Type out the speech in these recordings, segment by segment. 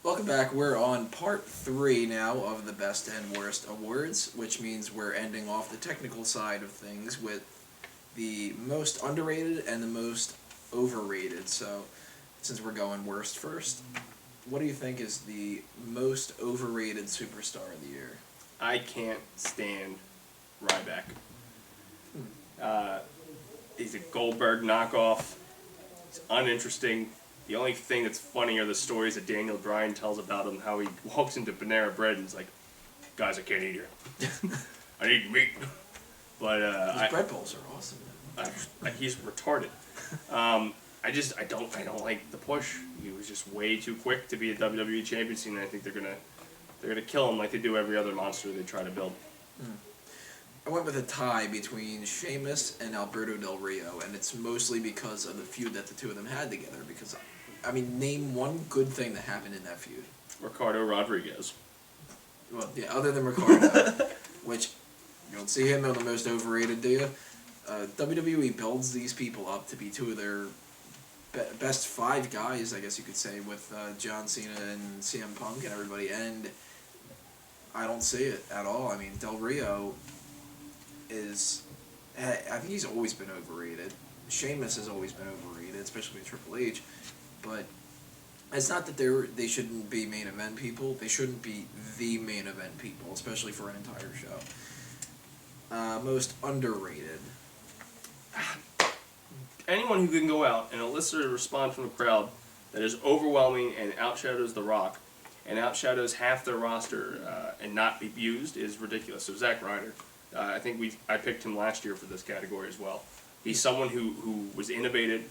Welcome back. We're on part 3 now of the Best and Worst Awards, which means we're ending off the technical side of things with the most underrated and the most overrated. So, since we're going worst first, what do you think is the most overrated superstar of the year? I can't stand Ryback. He's a Goldberg knockoff. He's uninteresting. The only thing that's funny are the stories that Daniel Bryan tells about him, how he walks into Panera Bread and is like, guys, I can't eat here. I need meat. But Those bread bowls are awesome. he's retarded. I don't like the push. He was just way too quick to be a WWE champion, and I think they're gonna kill him like they do every other monster they try to build. I went with a tie between Sheamus and Alberto Del Rio, and it's mostly because of the feud that the two of them had together. Because, I mean, name one good thing that happened in that feud. Ricardo Rodriguez. Well, yeah, other than Ricardo, which you don't see him on the most overrated, do you? WWE builds these people up to be two of their best 5 guys, I guess you could say, with John Cena and CM Punk and everybody, and I don't see it at all. I mean, Del Rio is, I think he's always been overrated. Sheamus has always been overrated, especially with Triple H, but it's not that they shouldn't be main event people. They shouldn't be the main event people, especially for an entire show. Most underrated. Anyone who can go out and elicit a response from a crowd that is overwhelming and outshadows The Rock and outshadows half their roster and not be used is ridiculous. So Zack Ryder, I think I picked him last year for this category as well. He's someone who was innovated,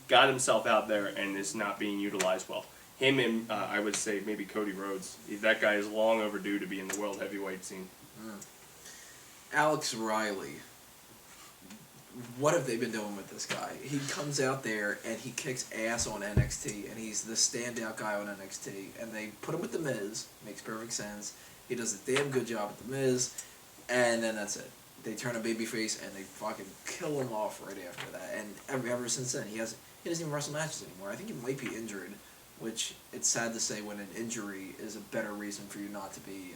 got himself out there, and is not being utilized well. Him and I would say maybe Cody Rhodes. That guy is long overdue to be in the world heavyweight scene. Alex Riley. What have they been doing with this guy? He comes out there and he kicks ass on NXT, and he's the standout guy on NXT. And they put him with The Miz. Makes perfect sense. He does a damn good job with The Miz, and then that's it. They turn a babyface and they fucking kill him off right after that. And ever since then, he doesn't even wrestle matches anymore. I think he might be injured, which it's sad to say when an injury is a better reason for you not to be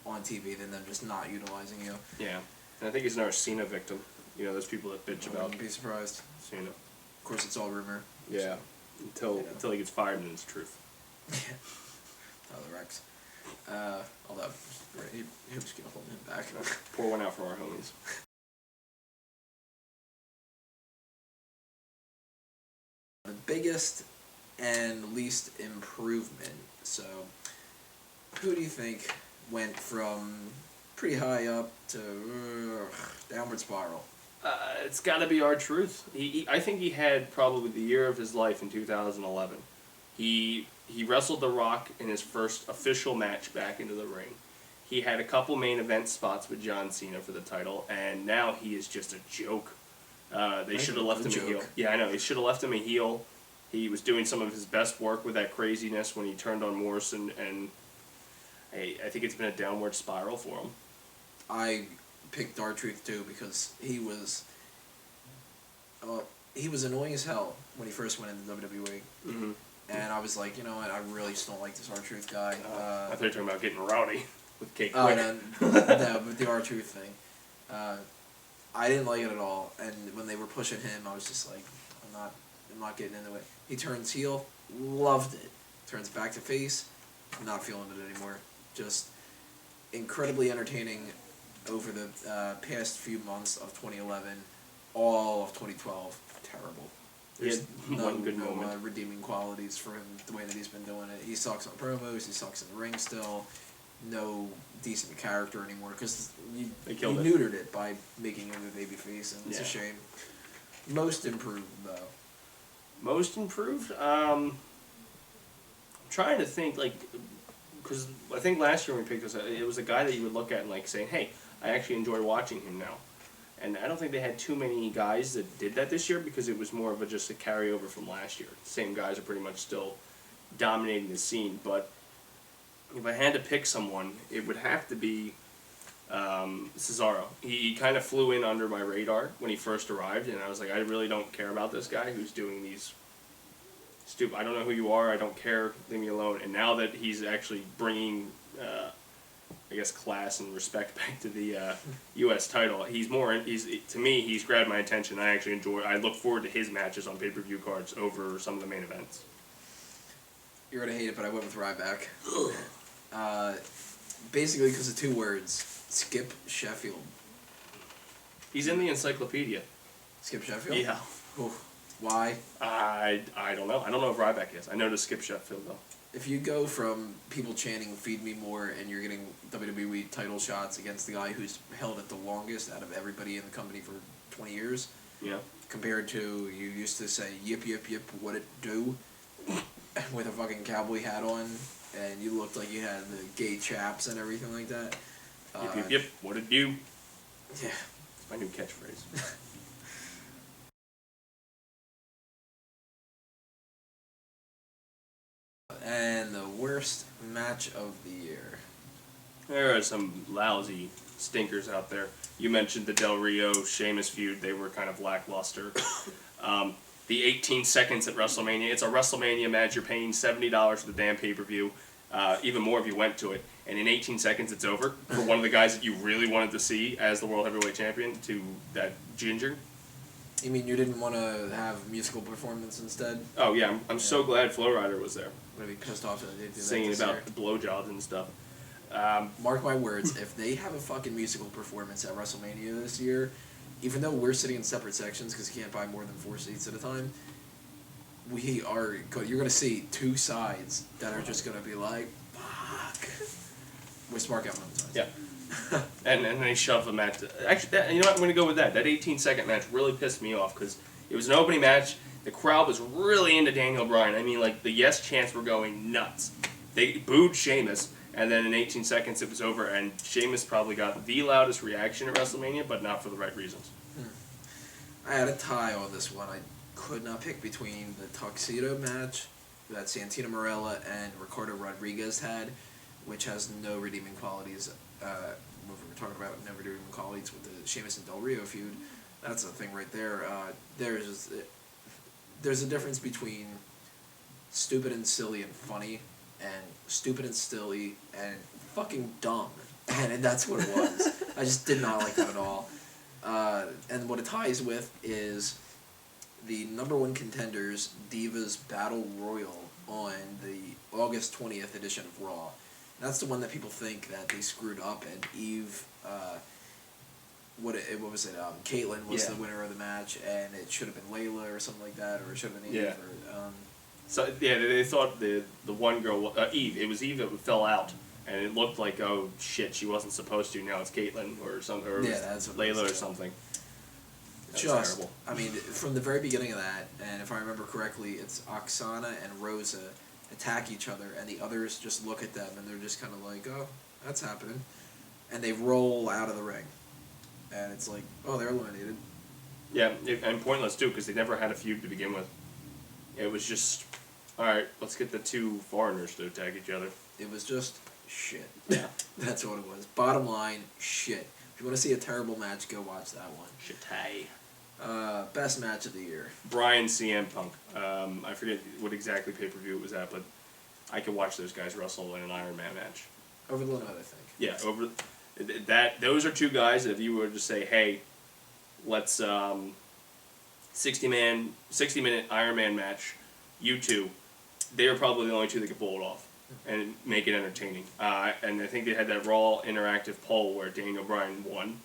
on TV than them just not utilizing you. Yeah, and I think he's another Cena victim. You know, those people that bitch I about wouldn't be surprised. Cena. Of course, it's all rumor. Yeah, until he gets fired and it's truth. Yeah. Tyler Rex. Although, he was going to hold him back. Pour one out for our homies. The biggest and least improvement. So, who do you think went from pretty high up to downward spiral? It's got to be R-Truth. I think he had probably the year of his life in 2011. He wrestled The Rock in his first official match back into the ring. He had a couple main event spots with John Cena for the title, and now he is just a joke. They should have left him a heel. Yeah, I know. They should have left him a heel. He was doing some of his best work with that craziness when he turned on Morrison, and I think it's been a downward spiral for him. I picked R-Truth too because he was annoying as hell when he first went into WWE. Mm-hmm. And I was like, you know what, I really just don't like this R-Truth guy. I thought you were talking about getting rowdy with Cake Oh, Quick. no, with the R-Truth thing. I didn't like it at all, and when they were pushing him, I was just like, I'm not getting into it. He turns heel, loved it. Turns back to face, not feeling it anymore. Just incredibly entertaining over the past few months of 2011, all of 2012, terrible. There's no redeeming qualities for him the way that he's been doing it. He sucks on promos, he sucks in the ring still, no decent character anymore, because you neutered it by making him a babyface, and it's a shame. Most improved, though. Most improved? I'm trying to think, because I think last year when we picked this, it was a guy that you would look at and saying, hey, I actually enjoy watching him now. And I don't think they had too many guys that did that this year because it was more of just a carryover from last year. The same guys are pretty much still dominating the scene. But if I had to pick someone, it would have to be Cesaro. He kind of flew in under my radar when he first arrived, and I was like, I really don't care about this guy who's doing these stupid. I don't know who you are. I don't care. Leave me alone. And now that he's actually bringing, I guess, class and respect back to the U.S. title, to me, he's grabbed my attention. I actually enjoy. I look forward to his matches on pay-per-view cards over some of the main events. You're gonna hate it, but I went with Ryback. Basically, because of 2 words: Skip Sheffield. He's in the encyclopedia. Skip Sheffield? Yeah. Ooh. Why? I don't know. I don't know if Ryback is. I know to Skip Sheffield though. If you go from people chanting "Feed me more" and you're getting WWE title shots against the guy who's held it the longest out of everybody in the company for 20 years, Yeah. compared to you used to say "Yip yip yip, what it do," with a fucking cowboy hat on, and you looked like you had the gay chaps and everything like that. Yip yip yip. What it do? Yeah. It's my new catchphrase. And the worst match of the year. There are some lousy stinkers out there. You mentioned the Del Rio Sheamus feud. They were kind of lackluster. The 18 seconds at WrestleMania. It's a WrestleMania match. You're paying $70 for the damn pay-per-view. Even more if you went to it. And in 18 seconds, it's over. For one of the guys that you really wanted to see as the World Heavyweight Champion, to that ginger. You mean you didn't want to have musical performance instead? Oh, yeah. I'm so glad Flo Rida was there. I'm going to be pissed off that they did that Singing this about year. the blowjobs and stuff. Mark my words, if they have a fucking musical performance at WrestleMania this year, even though we're sitting in separate sections because you can't buy more than 4 seats at a time, you're going to see 2 sides that are just going to be like, fuck. With Smark Out Moment. Yeah. and they shove the match. Actually, you know what? I'm going to go with that. That 18-second match really pissed me off because it was an opening match. The crowd was really into Daniel Bryan. I mean, like, the yes chants were going nuts. They booed Sheamus, and then in 18 seconds it was over, and Sheamus probably got the loudest reaction at WrestleMania, but not for the right reasons. I had a tie on this one. I could not pick between the Tuxedo match that Santino Marella and Ricardo Rodriguez had, which has no redeeming qualities. What we were talking about, no redeeming qualities with the Sheamus and Del Rio feud. That's the thing right there. There's a difference between stupid and silly and funny, and stupid and silly and fucking dumb. And that's what it was. I just did not like that at all. And what it ties with is the #1 contenders Divas Battle Royal on the August 20th edition of Raw. That's the one that people think that they screwed up, and Eve, what was it? Caitlyn was the winner of the match, and it should have been Layla or something like that, or it should have been Eve. Yeah. Or, So yeah, they thought the one girl, Eve. It was Eve that fell out, and it looked like, oh shit, she wasn't supposed to. Now it's Caitlyn or something, or that's what it Layla was, or something. That's just terrible. I mean, from the very beginning of that, and if I remember correctly, it's Oksana and Rosa attack each other, and the others just look at them, and they're just kind of like, oh, that's happening, and they roll out of the ring, and it's like, oh, they're eliminated. Yeah, and pointless too, because they never had a feud to begin with. It was just, all right, let's get the 2 foreigners to attack each other. It was just shit. Yeah. That's what it was. Bottom line, shit. If you want to see a terrible match, go watch that one. Shit. Best match of the year. Brian CM Punk. I forget what exactly pay-per-view it was at, but I could watch those guys wrestle in an Iron Man match. Over the limit, I think. Yeah, over that. Those are 2 guys that if you were to say, hey, let's 60-minute Iron Man match, you 2, they are probably the only 2 that could pull it off and make it entertaining. And I think they had that Raw interactive poll where Daniel Bryan won,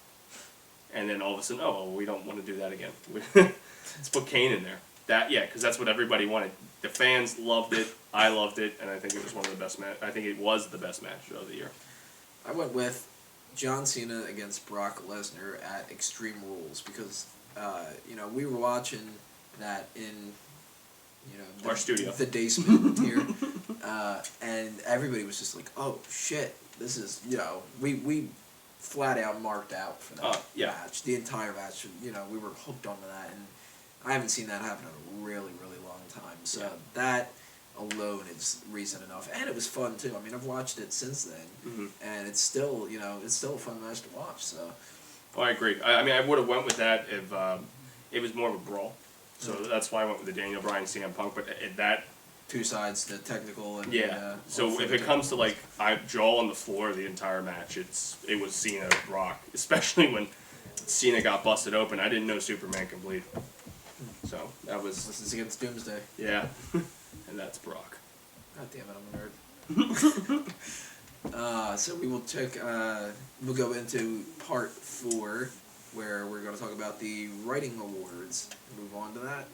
and then all of a sudden, oh, we don't want to do that again. Let's put Kane in there. Because that's what everybody wanted. The fans loved it. I loved it, and I think it was one of the best match. I think it was the best match of the year. I went with John Cena against Brock Lesnar at Extreme Rules because, we were watching that in, Our studio. the basement here, and everybody was just like, oh shit, this is, we flat out marked out for that match, the entire match. We were hooked onto that, and I haven't seen that happen in a really, really long time. So that alone is reason enough, and it was fun too. I mean, I've watched it since then, and it's still, it's still a fun match to watch. So, I agree. I mean, I would have went with that if it was more of a brawl. So that's why I went with the Daniel Bryan CM Punk. But that two sides, the technical and Yeah. the, So if it comes to like Joel on the floor the entire match, it was Cena or Brock, especially when Cena got busted open. I didn't know Superman could bleed. So that was this is against Doomsday. yeah, and that's Brock. God damn it, I'm a nerd. So we will we'll go into part 4, where we're going to talk about the writing awards. Move on to that.